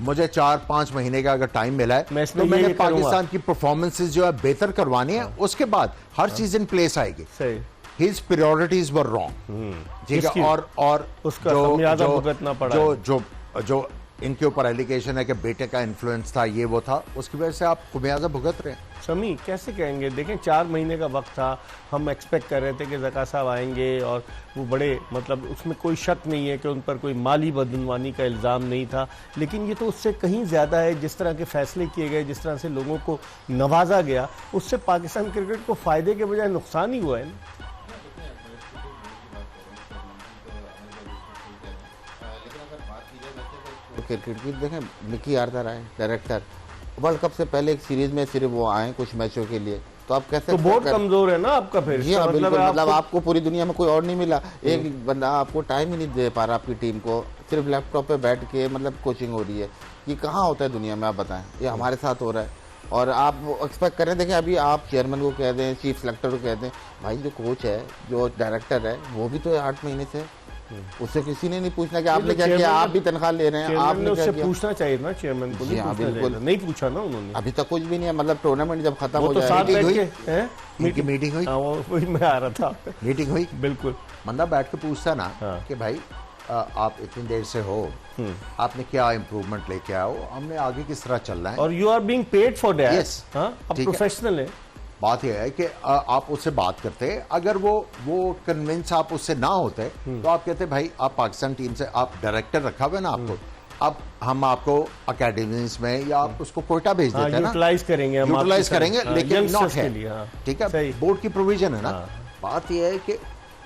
मुझे 4-5 महीने का अगर टाइम मिला है तो मैंने पाकिस्तान की परफॉर्मेंसेस जो है बेहतर करवानी है, उसके बाद हर चीज इन प्लेस आएगी। हिज प्रायोरिटीज वर रॉन्ग, ठीक है, और उसका खमियाजा भुगतना पड़ा। जो इनके ऊपर एलिगेशन है कि बेटे का इन्फ्लुएंस था, ये वो था, उसकी वजह से आप खमियाजा भुगत रहे हैं। समी कैसे कहेंगे? देखें, 4 महीने का वक्त था, हम एक्सपेक्ट कर रहे थे कि ज़का साहब आएंगे और वो बड़े, मतलब उसमें कोई शक नहीं है कि उन पर कोई माली बदनवानी का इल्ज़ाम नहीं था, लेकिन ये तो उससे कहीं ज़्यादा है। जिस तरह के फैसले किए गए, जिस तरह से लोगों को नवाजा गया, उससे पाकिस्तान क्रिकेट को फ़ायदे के बजाय नुकसान ही हुआ है ना। क्रिकेट की देखें, मिकी आर्थर आए डायरेक्टर, वर्ल्ड कप से पहले एक सीरीज में सिर्फ वो आए कुछ मैचों के लिए, तो आप कैसे? तो बहुत कमजोर है ना आपका फिर। जी हाँ, बिल्कुल, मतलब आपको पूरी दुनिया में कोई और नहीं मिला, एक बंदा आपको टाइम ही नहीं दे पा रहा आपकी टीम को, सिर्फ लैपटॉप पे बैठ के मतलब कोचिंग हो रही है। ये कहाँ होता है दुनिया में, आप बताएं? ये हमारे साथ हो रहा है और आप एक्सपेक्ट करें। देखिए, अभी आप चेयरमैन को कह दें, चीफ सेलेक्टर को कह दें, भाई जो कोच है, जो डायरेक्टर है, वो भी तो 8 महीने से, उससे किसी ने नहीं पूछना कि आपने क्या किया, आप भी तनख्वाह ले रहे हैं, आपने उससे पूछना चाहिए ना चेयरमैन को। बिल्कुल नहीं पूछा ना उन्होंने, अभी तक कुछ भी नहीं है। मतलब टूर्नामेंट जब खत्म हो जाए, मीटिंग हुई, वही मैं आ रहा था, मीटिंग हुई, बिल्कुल, बंदा बैठ के पूछता ना कि भाई आप इतनी देर से हो, आपने क्या इम्प्रूवमेंट लेके आओ, हमने आगे किस तरह चलना है, और you are being paid for that. Yes, आप प्रोफेशनल है। बात यह है कि आप उससे बात करते, अगर वो कन्विंस आप उससे ना होते तो आप कहते भाई आप पाकिस्तान टीम से, आप डायरेक्टर रखा हुआ है ना आपको, अब हम आपको अकेडमीज में या आप उसको कोयटा भेज देते हैं ना, यूटिलाइज करेंगे, लेकिन नॉट है, ठीक है, बोर्ड की प्रोविजन है ना। बात यह है कि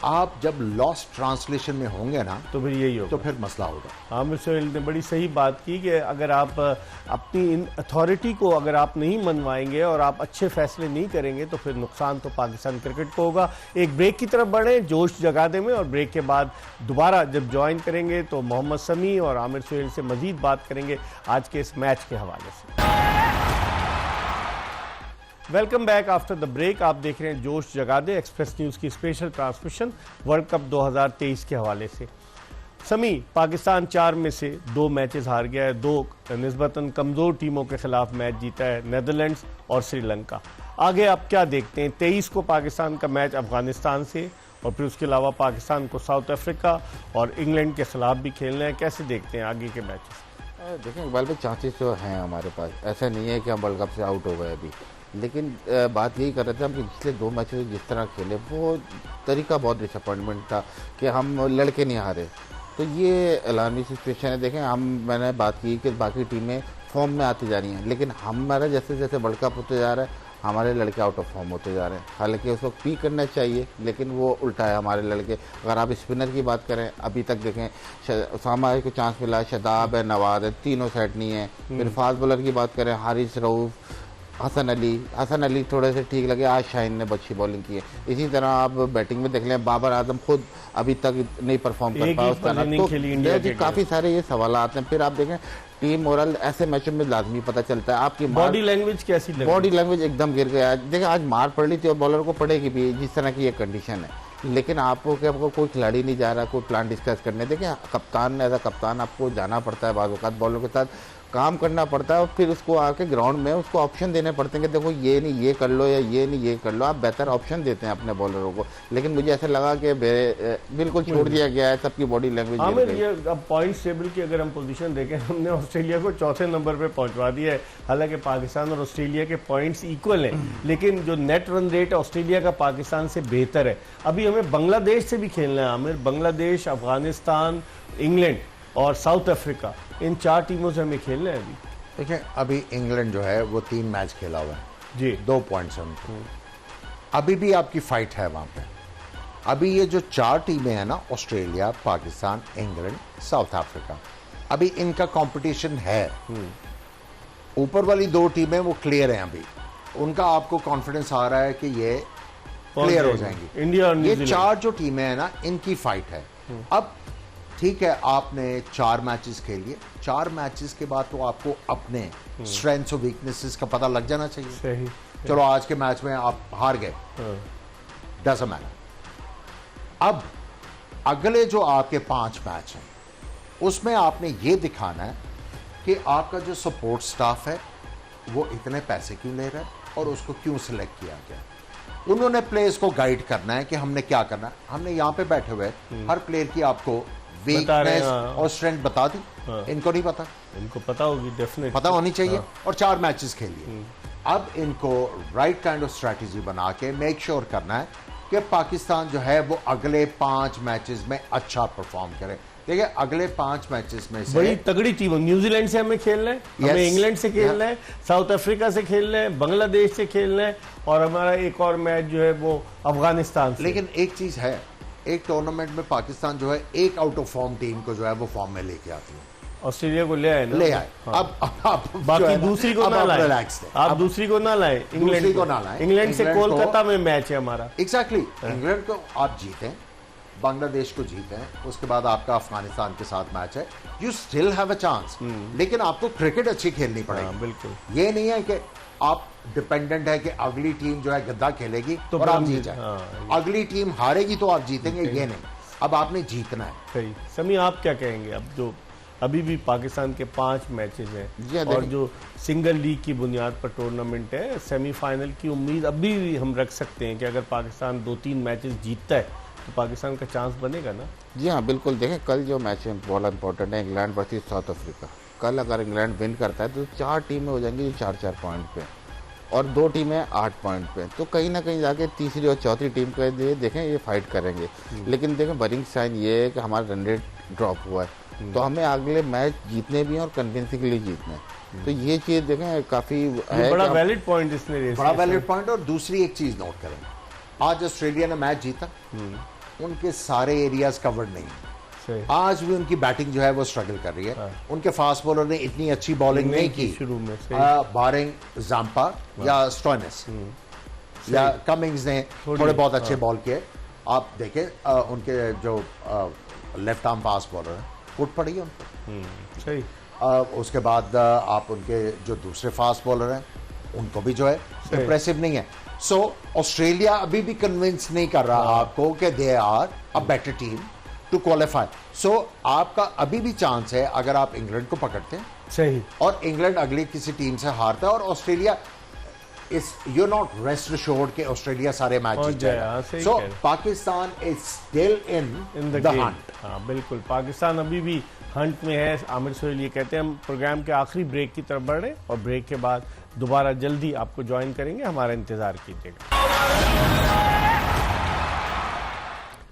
आप जब लॉस्ट ट्रांसलेशन में होंगे ना तो फिर यही होगा, तो फिर मसला होगा। आमिर सोहेल ने बड़ी सही बात की कि अगर आप अपनी इन अथॉरिटी को अगर आप नहीं मनवाएंगे और आप अच्छे फैसले नहीं करेंगे तो फिर नुकसान तो पाकिस्तान क्रिकेट को होगा। एक ब्रेक की तरफ बढ़े जोश जगाने में, और ब्रेक के बाद दोबारा जब ज्वाइन करेंगे तो मोहम्मद समी और आमिर सोहेल से मजीद बात करेंगे आज के इस मैच के हवाले से। Welcome back after the break. आप देख रहे हैं जोश जगा दे एक्सप्रेस न्यूज़ की स्पेशल ट्रांसमिशन वर्ल्ड कप 2023 के हवाले से। समी, पाकिस्तान 4 में से 2 मैचेस हार गया है, 2 निस्बतन कमज़ोर टीमों के खिलाफ मैच जीता है, नेदरलैंड्स और श्रीलंका। आगे आप क्या देखते हैं? 23 को पाकिस्तान का मैच अफगानिस्तान से, और फिर उसके अलावा पाकिस्तान को साउथ अफ्रीका और इंग्लैंड के खिलाफ भी खेलना है। कैसे देखते हैं आगे के मैचेस? देखें इकबाल भाई, चांसेस तो हैं हमारे पास, ऐसा नहीं है कि हम वर्ल्ड कप से आउट हो गए अभी, लेकिन बात यही कर रहे थे हम कि पिछले 2 मैचेस जिस तरह खेले वो तरीका बहुत डिसअपॉइंटमेंट था कि हम लड़के नहीं हारे, तो ये अलार्मिंग सिचुएशन है। देखें मैंने बात की कि बाकी टीमें फॉर्म में आती जा रही हैं, लेकिन हमारा जैसे जैसे वर्ल्ड कप होते जा रहा है हमारे लड़के आउट ऑफ फॉर्म होते जा रहे हैं। हालांकि उसको पीक करना चाहिए लेकिन वो उल्टा है हमारे लड़के। अगर आप स्पिनर की बात करें, अभी तक देखें उसामा को चांस मिला, शदाब है, नवाज है, तीनों सेट नहीं है। फिर फास्ट बॉलर की बात करें, हारिस रऊफ, हसन अली थोड़े से ठीक लगे, आज शाहीन ने अच्छी बॉलिंग की है। इसी तरह आप बैटिंग में देख लें, बाबर आजम खुद अभी तक नहीं परफॉर्म कर पाया उसका, तो काफ़ी सारे ये सवाल आते हैं। फिर आप देखें टीम मोरल ऐसे मैचों में लाजमी पता चलता है। आपकी बॉडी लैंग्वेज कैसी लगी? बॉडी लैंग्वेज एकदम गिर गया। देखिए आज मार पड़ रही थी और बॉलर को पड़ेगी भी, जिस तरह की ये कंडीशन है, लेकिन आपको कोई खिलाड़ी नहीं जा रहा कोई प्लान डिस्कस करने। देखिए कप्तान एज अ कप्तान आपको जाना पड़ता है, बाज़ औक़ात बॉलर के साथ काम करना पड़ता है और फिर उसको आके ग्राउंड में उसको ऑप्शन देने पड़ते हैं कि देखो ये नहीं ये कर लो या ये नहीं ये कर लो। आप बेहतर ऑप्शन देते हैं अपने बॉलरों को, लेकिन मुझे ऐसा लगा कि बिल्कुल छोड़ दिया गया है, सबकी बॉडी लैंग्वेज। आमिर, ये अब पॉइंट्स टेबल की अगर हम पोजीशन देखें, हमने ऑस्ट्रेलिया को 4थे नंबर पे पहुंचवा दिया है। हालांकि पाकिस्तान और ऑस्ट्रेलिया के पॉइंट्स इक्वल हैं, लेकिन जो नेट रन रेट ऑस्ट्रेलिया का पाकिस्तान से बेहतर है। अभी हमें बांग्लादेश से भी खेलना है आमिर, बांग्लादेश, अफगानिस्तान, इंग्लैंड और साउथ अफ्रीका, इन 4 टीमों से हमें खेलना है। अभी देखिए अभी इंग्लैंड जो है वो 3 मैच खेला हुआ है जी, 2 पॉइंट्स हैं उनको। अभी भी आपकी फाइट है वहां पे। अभी ये जो 4 टीमें हैं ना, Australia, Pakistan, England, south Africa, अभी इनका कंपटीशन है। ऊपर वाली 2 टीमें वो क्लियर हैं, अभी उनका आपको कॉन्फिडेंस आ रहा है कि ये क्लियर हो जाएंगी। इंडिया और ये 4 जो टीमें हैं ना, इनकी फाइट है। अब ठीक है, आपने 4 मैचेस खेलिए, 4 मैचेस के बाद तो आपको अपने स्ट्रेंथ्स और वीकनेसेस का पता लग जाना चाहिए। सही। चलो आज के मैच में आप हार गए, डजंट मैटर। अब अगले जो आपके 5 मैच हैं उसमें आपने ये दिखाना है कि आपका जो सपोर्ट स्टाफ है वो इतने पैसे क्यों ले रहा है और उसको क्यों सिलेक्ट किया गया। उन्होंने प्लेयर्स को गाइड करना है कि हमने क्या करना है। हमने यहाँ पे बैठे हुए हर प्लेयर की आपको वीकनेस और स्ट्रेंथ बता दी। इनको नहीं पता, इनको पता होगी, डेफिनेटली पता होनी चाहिए। और 4 मैचेस खेलिए। अब इनको राइट काइंड ऑफ स्ट्रेटजी बना के मेक श्योर करना है कि पाकिस्तान जो है वो अगले 5 मैचेस में अच्छा परफॉर्म करे। देखिए अगले 5 मैचेस में से बड़ी तगड़ी टीम, न्यूजीलैंड से हमें खेलना है, हमें इंग्लैंड से खेलना है, साउथ अफ्रीका से खेलना है, बांग्लादेश से खेलना है, और हमारा एक और मैच जो है वो अफगानिस्तान से। लेकिन एक चीज है, एक टूर्नामेंट में पाकिस्तान जो है एक आउट ऑफ फॉर्म टीम को जो है वो फॉर्म में लेके आती है। ऑस्ट्रेलिया को ले आए ना, ले आए। हाँ। अब बाकी दूसरी को ना लाए, आप दूसरी को ना लाए, इंग्लैंड को ना लाए। इंग्लैंड से कोलकाता में मैच है हमारा। एग्जैक्टली, इंग्लैंड को आप जीते, बांग्लादेश को जीते, उसके बाद आपका अफगानिस्तान के साथ मैच है, you still have a chance. लेकिन आपको क्रिकेट अच्छी खेलनी पड़ेगी। बिल्कुल, ये नहीं है कि आप डिपेंडेंट है कि अगली टीम जो है गद्दा खेलेगी तो और आप जीत जाए, अगली टीम हारेगी तो आप जीतेंगे, ये नहीं। अब आपने जीतना है। सही। समी, आप क्या कहेंगे? अब जो अभी भी पाकिस्तान के 5 मैचेस हैं और जो सिंगल लीग की बुनियाद पर टूर्नामेंट है, सेमीफाइनल की उम्मीद अभी भी हम रख सकते हैं कि अगर पाकिस्तान 2-3 मैचेस जीतता है तो पाकिस्तान का चांस बनेगा ना? जी हाँ बिल्कुल। देखें कल जो मैच है बहुत इंपॉर्टेंट है, इंग्लैंड वर्सेस साउथ अफ्रीका। कल अगर इंग्लैंड विन करता है तो 4 टीमें हो जाएंगी 4-4 पॉइंट पे, और 2 टीमें 8 पॉइंट पे। तो कहीं ना कहीं जाके तीसरी और चौथी टीम के लिए देखें ये फाइट करेंगे। लेकिन देखें बरिंग साइन ये है कि हमारा रन रेट ड्रॉप हुआ है, तो हमें अगले मैच जीतने भी हैं और कन्विंसिंगली जीतने हैं। तो ये चीज़ देखें काफ़ी है, बड़ा वैलिड पॉइंट इसने रेज़ बड़ा वैलिड पॉइंट। और दूसरी एक चीज़ नोट करें, आज ऑस्ट्रेलिया ने मैच जीता, उनके सारे एरियाज कवर्ड नहीं है। सही। आज भी उनकी बैटिंग जो है वो स्ट्रगल कर रही है। उनके फास्ट बॉलर ने इतनी अच्छी बॉलिंग नहीं की शुरू में। बारिंग जाम्पा या स्टोइनिस या कमिंग्स ने थोड़े बहुत अच्छे बॉल किए। आप देखें उनके जो लेफ्ट आर्म फास्ट बॉलर है फुट पड़ी है उनको। सही। उसके बाद आप उनके जो दूसरे फास्ट बॉलर हैं उनको भी जो है इंप्रेसिव नहीं है। सो ऑस्ट्रेलिया अभी भी कन्विंस नहीं कर रहा आपको कि they are a better team to qualify. So आपका अभी भी चांस है अगर आप इंग्लैंड को पकड़ते हैं सही। और इंग्लैंड अगली किसी टीम से हारता है और Australia is you not rest assured के ऑस्ट्रेलिया सारे मैच जीत जाएगा। So Pakistan is still in the hunt. हाँ बिल्कुल, पाकिस्तान अभी भी हंट में है। आमिर सोहेल ये कहते हैं हम प्रोग्राम के आखिरी ब्रेक की तरफ बढ़ रहे हैं और ब्रेक के बाद दोबारा जल्दी आपको ज्वाइन करेंगे, हमारा इंतजार कीजिएगा।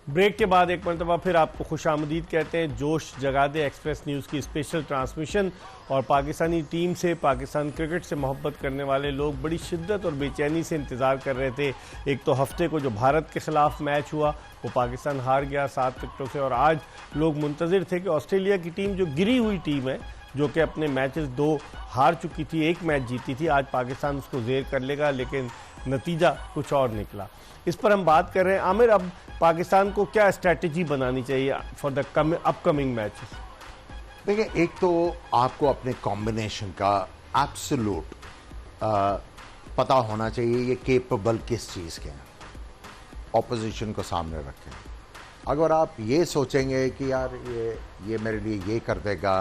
ब्रेक के बाद एक मरतबा फिर आपको खुशामदीद कहते हैं। जोश जगा दे एक्सप्रेस न्यूज़ की स्पेशल ट्रांसमिशन और पाकिस्तानी टीम से, पाकिस्तान क्रिकेट से मोहब्बत करने वाले लोग बड़ी शिद्दत और बेचैनी से इंतज़ार कर रहे थे। एक तो हफ्ते को जो भारत के ख़िलाफ़ मैच हुआ वो पाकिस्तान हार गया 7 विकेटों से, और आज लोग मुंतज़िर थे कि ऑस्ट्रेलिया की टीम जो गिरी हुई टीम है, जो कि अपने मैचेस 2 हार चुकी थी, 1 मैच जीती थी, आज पाकिस्तान उसको ज़ेर कर लेगा, लेकिन नतीजा कुछ और निकला। इस पर हम बात कर रहे हैं। आमिर, अब पाकिस्तान को क्या स्ट्रैटेजी बनानी चाहिए फॉर द अपकमिंग मैचेस? देखिए, एक तो आपको अपने कॉम्बिनेशन का एब्सोल्यूट पता होना चाहिए, ये केपेबल किस चीज़ के हैं, ऑपोजिशन को सामने रखें। अगर आप ये सोचेंगे कि यार ये मेरे लिए ये कर देगा,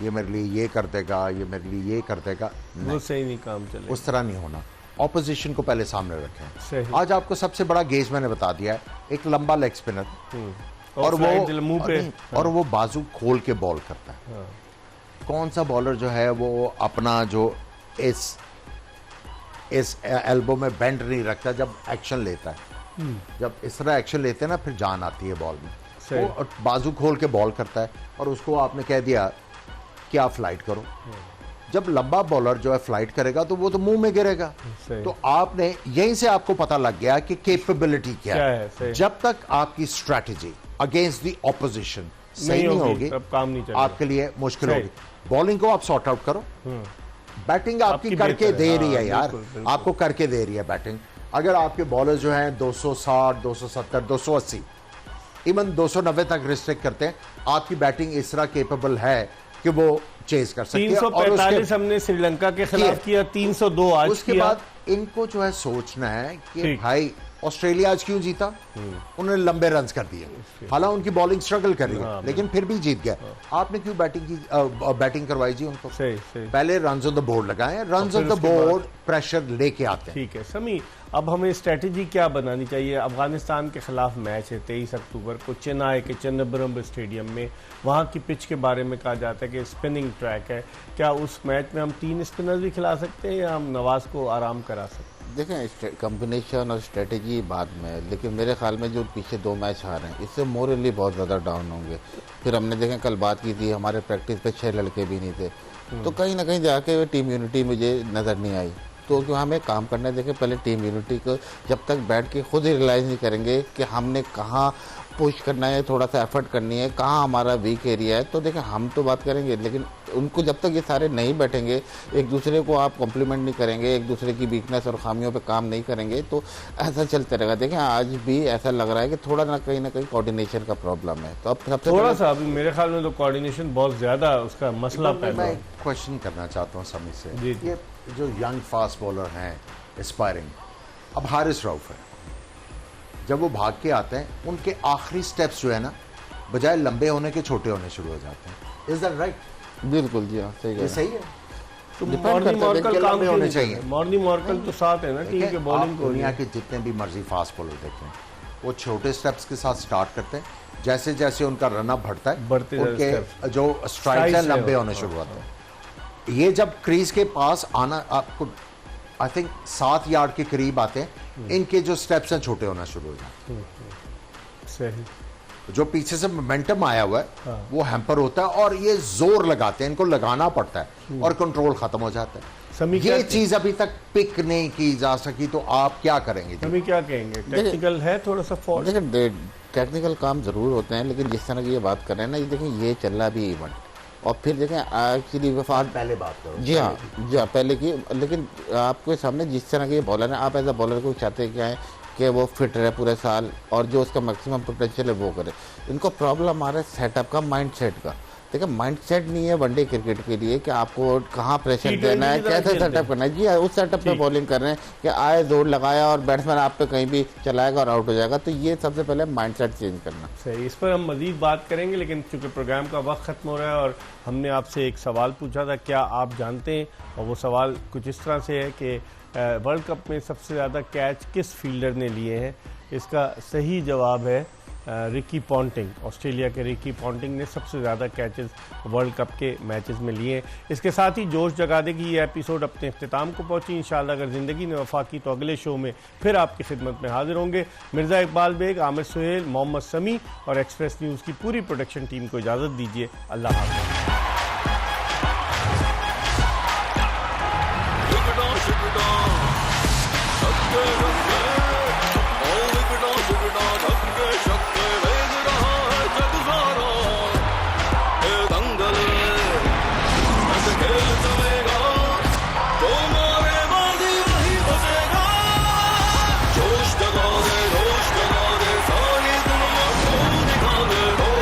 ये मेरे लिए ये कर देगा, ये मेरे लिए ये कर देगा, वो सही नहीं काम चलेगा। उस तरह नहीं होना। ऑपोजिशन को पहले सामने रखें। आज आपको सबसे बड़ा गेज मैंने बता दिया है, एक लंबा लेग स्पिनर और वो बाजू खोल के बॉल करता है। कौन सा बॉलर जो है वो अपना जो इस एल्बो में बेंड नहीं रखता जब एक्शन लेता है। जब इस तरह एक्शन लेते हैं ना, फिर जान आती है बॉल में। वो बाजू खोल के बॉल करता है और उसको आपने कह दिया कि आप फ्लाइट करो। जब लंबा बॉलर जो है फ्लाइट करेगा तो वो तो मुंह में गिरेगा। तो आपने यहीं से आपको पता लग गया कि कैपेबिलिटी क्या है। जब तक आपकी स्ट्रैटेजी अगेंस्ट द ऑपोजिशन सही नहीं होगी, काम नहीं आपके लिए मुश्किल होगी। बॉलिंग को आप सॉर्ट आउट करो, बैटिंग आपकी करके दे रही है यार, आपको करके दे रही है बैटिंग। अगर आपके बॉलर जो हैं 260, 270, 280, इवन 290 तक रिस्ट्रिक्ट करते हैं, आपकी बैटिंग इस तरह केपेबल है कि वो चेज कर सकती है। 345 हमने श्रीलंका के खिलाफ किया, 302 आज उसके बाद इनको जो है सोचना है कि भाई ऑस्ट्रेलिया आज क्यों जीता, उन्होंने लंबे रन कर दिए, हालांकि उनकी बॉलिंग स्ट्रगल कर रही है, लेकिन फिर भी जीत गया। आपने क्यों बैटिंग करवाई जी उनको? पहले रन ऑन द बोर्ड लगाएं, run on the board pressure लेके आते हैं। ठीक है समी, अब हमें स्ट्रेटेजी क्या बनानी चाहिए? अफगानिस्तान के खिलाफ मैच है 23 अक्टूबर को चेन्नई के चन्नबरम स्टेडियम में। वहाँ की पिच के बारे में कहा जाता है कि स्पिनिंग ट्रैक है। क्या उस मैच में हम 3 स्पिनर भी खिला सकते हैं या हम नवाज को आराम करा सकते हैं? देखें, कॉम्बिनेशन और स्ट्रेटेजी बाद में, लेकिन मेरे ख्याल में जो पीछे 2 मैच हारे हैं इससे मोरली बहुत ज़्यादा डाउन होंगे। फिर हमने देखें, कल बात की थी, हमारे प्रैक्टिस पे 6 लड़के भी नहीं थे, तो कहीं ना कहीं जाके टीम यूनिटी मुझे नज़र नहीं आई। तो क्यों हमें काम करना है, देखें पहले टीम यूनिटी को जब तक बैठ के खुद ही रियलाइज़ नहीं करेंगे कि हमने कहाँ पुश करना है, थोड़ा सा एफर्ट करनी है, कहाँ हमारा वीक एरिया है, तो देखें हम तो बात करेंगे, लेकिन उनको जब तक ये सारे नहीं बैठेंगे, एक दूसरे को आप कॉम्प्लीमेंट नहीं करेंगे, एक दूसरे की वीकनेस और खामियों पे काम नहीं करेंगे, तो ऐसा चलते रहेगा। देखें आज भी ऐसा लग रहा है कि थोड़ा ना कहीं कोऑर्डिनेशन का प्रॉब्लम है। तो अब सबसे थोड़ा सा अभी मेरे ख्याल में तो कोऑर्डिनेशन बहुत ज्यादा उसका मसला पैदा है। मैं क्वेश्चन करना चाहता हूँ समी से, ये जो यंग फास्ट बॉलर हैं एस्पायरिंग, अब हारिस रऊफ है, जब वो भाग के आते हैं उनके आखिरी स्टेप्स जो है ना, बजाय लंबे होने के छोटे होने शुरू हो जाते हैं। Is that right? बिल्कुल जी हाँ, सही है। सही है। तो मॉर्निंग काम होने चाहिए। मॉर्निंग मॉर्कल तो साथ है ना टीम के बॉलिंग को। दुनिया के जितने भी मर्जी फास्ट बॉलर देखें, वो छोटे स्टेप्स के साथ स्टार्ट करते हैं, जैसे जैसे उनका रनअप बढ़ता है उनके जो स्ट्राइक्स हैं लंबे होने शुरू होते हैं। ये जब क्रीज के पास आना, आपको आई थिंक 7 यार्ड के करीब आते हैं, इनके जो स्टेप्स हैं छोटे होना शुरू हो जाते हैं। सही। जो पीछे से मोमेंटम आया हुआ है वो हैम्पर होता है और ये जोर लगाते हैं, इनको लगाना पड़ता है और कंट्रोल खत्म हो जाता है। ये चीज अभी तक पिक नहीं की जा सकी, तो आप क्या करेंगे? क्या कहेंगे? टेक्निकल है थोड़ा सा फॉल्ट। टेक्निकल काम ज़रूर होते हैं, लेकिन जिस तरह की ये बात कर रहे हैं ना, ये देखें ये चल रहा है अभी इवेंट, और फिर देखें एक्चुअली वफाद पहले बात करो। जी हाँ पहले की, लेकिन आपके सामने जिस तरह के बॉलर हैं, आप एज अ बॉलर को चाहते क्या है कि वो फिट रहे पूरे साल और जो उसका मैक्सिमम पोटेंशियल है वो करे। इनको प्रॉब्लम आ रहा है सेटअप का, माइंड सेट का। देखिए माइंड सेट नहीं है वनडे क्रिकेट के लिए कि आपको कहाँ प्रेशर देना है, कैसे सेटअप करना है। जी उस सेटअप पे बॉलिंग कर रहे हैं कि आए जोर लगाया और बैट्समैन आप पे कहीं भी चलाएगा और आउट हो जाएगा। तो ये सबसे पहले माइंड सेट चेंज करना। सही, इस पर हम मजीद बात करेंगे, लेकिन चूंकि प्रोग्राम का वक्त खत्म हो रहा है और हमने आपसे एक सवाल पूछा था, क्या आप जानते हैं, और वो सवाल कुछ इस तरह से है कि वर्ल्ड कप में सबसे ज़्यादा कैच किस फील्डर ने लिए हैं। इसका सही जवाब है रिकी पॉन्टिंग। ऑस्ट्रेलिया के रिकी पॉन्टिंग ने सबसे ज़्यादा कैचेस वर्ल्ड कप के मैचेस में लिए हैं। इसके साथ ही जोश जगा दे की ये एपिसोड अपने अख्तिताम को पहुंची। इंशाअल्लाह अगर ज़िंदगी ने वफा की तो अगले शो में फिर आपकी खिदमत में हाजिर होंगे। मिर्ज़ा इकबाल बेग, आमिर सुहेल, मोहम्मद समी और एक्सप्रेस न्यूज़ की पूरी प्रोडक्शन टीम को इजाज़त दीजिए। अल्लाह हाफ़िज़।